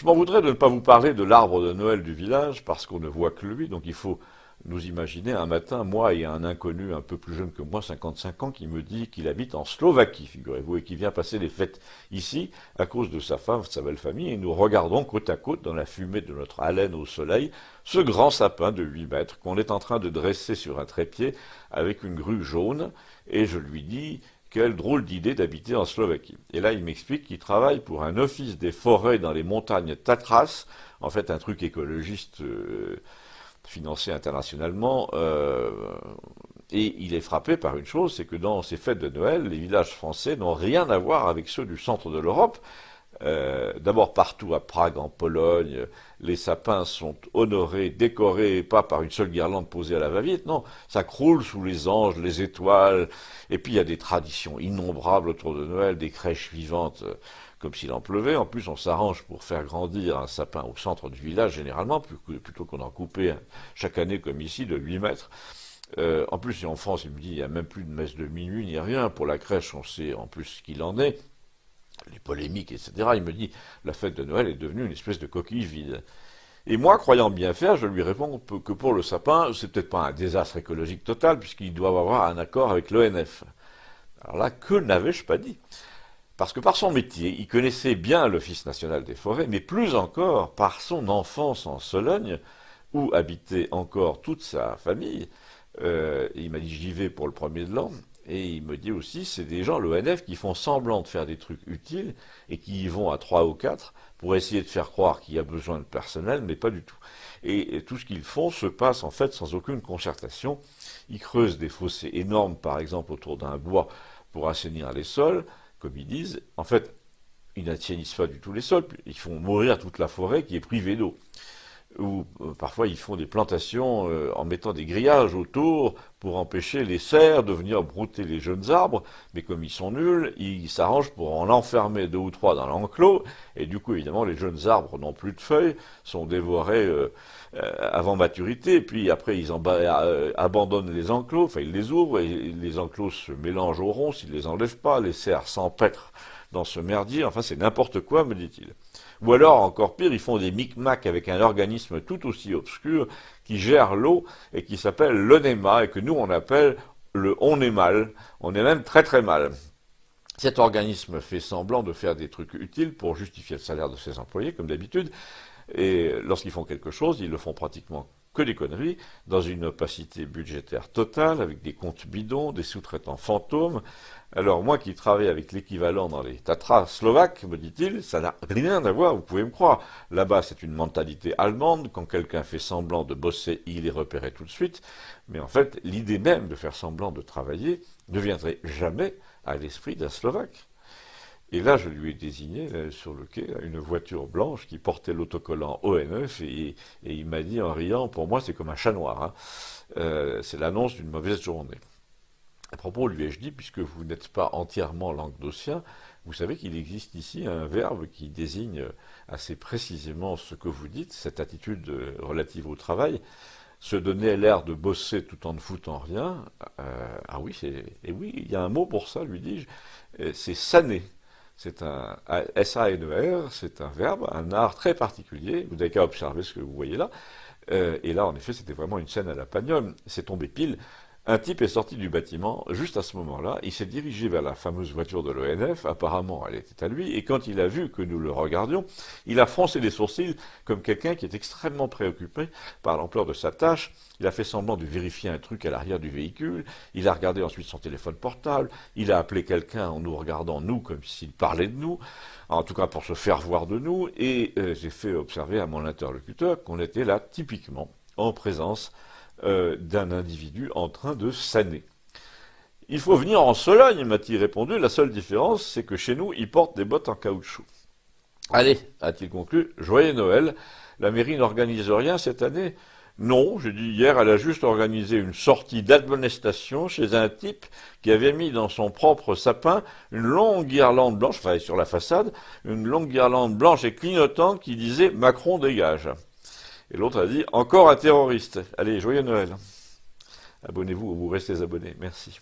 Je m'en voudrais de ne pas vous parler de l'arbre de Noël du village, parce qu'on ne voit que lui, donc il faut nous imaginer un matin, moi et un inconnu un peu plus jeune que moi, 55 ans, qui me dit qu'il habite en Slovaquie, figurez-vous, et qui vient passer les fêtes ici à cause de sa femme, de sa belle famille, et nous regardons côte à côte, dans la fumée de notre haleine au soleil, ce grand sapin de 8 mètres qu'on est en train de dresser sur un trépied avec une grue jaune, et je lui dis: quelle drôle d'idée d'habiter en Slovaquie. Et là, il m'explique qu'il travaille pour un office des forêts dans les montagnes Tatras, en fait un truc écologiste financé internationalement, et il est frappé par une chose, c'est que dans ces fêtes de Noël, les villages français n'ont rien à voir avec ceux du centre de l'Europe. D'abord, partout à Prague, en Pologne, les sapins sont honorés, décorés, pas par une seule guirlande posée à la va-vite, non, ça croule sous les anges, les étoiles, et puis il y a des traditions innombrables autour de Noël, des crèches vivantes, comme s'il en pleuvait. En plus, on s'arrange pour faire grandir un sapin au centre du village, généralement, plutôt qu'on en couper chaque année, comme ici, de 8 mètres. En plus, en France, il me dit, il n'y a même plus de messe de minuit, ni rien. Pour la crèche, on sait en plus ce qu'il en est, les polémiques, etc. Il me dit, la fête de Noël est devenue une espèce de coquille vide. Et moi, croyant bien faire, je lui réponds que pour le sapin, c'est peut-être pas un désastre écologique total, puisqu'ils doivent avoir un accord avec l'ONF. Alors là, que n'avais-je pas dit? Parce que par son métier, il connaissait bien l'Office national des forêts, mais plus encore par son enfance en Sologne, où habitait encore toute sa famille. Il m'a dit: j'y vais pour le premier de l'an. Et il me dit aussi, c'est des gens, l'ONF, qui font semblant de faire des trucs utiles et qui y vont à 3 ou 4 pour essayer de faire croire qu'il y a besoin de personnel, mais pas du tout. Et tout ce qu'ils font se passe en fait sans aucune concertation. Ils creusent des fossés énormes, par exemple, autour d'un bois pour assainir les sols, comme ils disent. En fait, ils n'assainissent pas du tout les sols, ils font mourir toute la forêt qui est privée d'eau. Ou parfois ils font des plantations en mettant des grillages autour pour empêcher les cerfs de venir brouter les jeunes arbres, mais comme ils sont nuls, ils s'arrangent pour en enfermer 2 ou 3 dans l'enclos, et du coup évidemment les jeunes arbres n'ont plus de feuilles, sont dévorés avant maturité, et puis après ils abandonnent les enclos, enfin ils les ouvrent, et les enclos se mélangent aux ronces, ils les enlèvent pas, les cerfs s'empêtrent dans ce merdier, enfin c'est n'importe quoi, me dit-il. Ou alors, encore pire, ils font des micmacs avec un organisme tout aussi obscur qui gère l'eau et qui s'appelle l'ONEMA et que nous on appelle le on est mal. On est même très très mal. Cet organisme fait semblant de faire des trucs utiles pour justifier le salaire de ses employés, comme d'habitude, et lorsqu'ils font quelque chose, ils le font pratiquement que des conneries, dans une opacité budgétaire totale, avec des comptes bidons, des sous-traitants fantômes. Alors moi qui travaille avec l'équivalent dans les Tatras slovaques, me dit-il, ça n'a rien à voir, vous pouvez me croire. Là-bas c'est une mentalité allemande, quand quelqu'un fait semblant de bosser, il est repéré tout de suite. Mais en fait, l'idée même de faire semblant de travailler ne viendrait jamais à l'esprit d'un Slovaque. Et là, je lui ai désigné sur le quai une voiture blanche qui portait l'autocollant ONF et il m'a dit en riant, pour moi c'est comme un chat noir, hein. C'est l'annonce d'une mauvaise journée. À propos, lui ai-je dit, puisque vous n'êtes pas entièrement languedocien, vous savez qu'il existe ici un verbe qui désigne assez précisément ce que vous dites, cette attitude relative au travail, se donner l'air de bosser tout en ne foutant rien. Ah oui, et oui, il y a un mot pour ça, lui dis-je, c'est saner. C'est un S-A-N-E-R, c'est un verbe, un art très particulier. Vous n'avez qu'à observer ce que vous voyez là. Et là, en effet, c'était vraiment une scène à la Pagnol. C'est tombé pile. Un type est sorti du bâtiment juste à ce moment-là. Il s'est dirigé vers la fameuse voiture de l'ONF. Apparemment, elle était à lui. Et quand il a vu que nous le regardions, il a froncé les sourcils comme quelqu'un qui est extrêmement préoccupé par l'ampleur de sa tâche. Il a fait semblant de vérifier un truc à l'arrière du véhicule. Il a regardé ensuite son téléphone portable. Il a appelé quelqu'un en nous regardant, nous, comme s'il parlait de nous. En tout cas, pour se faire voir de nous. Et j'ai fait observer à mon interlocuteur qu'on était là, typiquement, en présence d'un individu en train de saner. Il faut venir en Sologne, m'a-t-il répondu. La seule différence, c'est que chez nous, ils portent des bottes en caoutchouc. Allez, a-t-il conclu, joyeux Noël. La mairie n'organise rien cette année? Non, j'ai dit hier, elle a juste organisé une sortie d'admonestation chez un type qui avait mis dans son propre sapin une longue guirlande blanche, enfin sur la façade, une longue guirlande blanche et clignotante qui disait Macron dégage. Et l'autre a dit, encore un terroriste. Allez, joyeux Noël. Abonnez-vous, vous restez abonnés. Merci.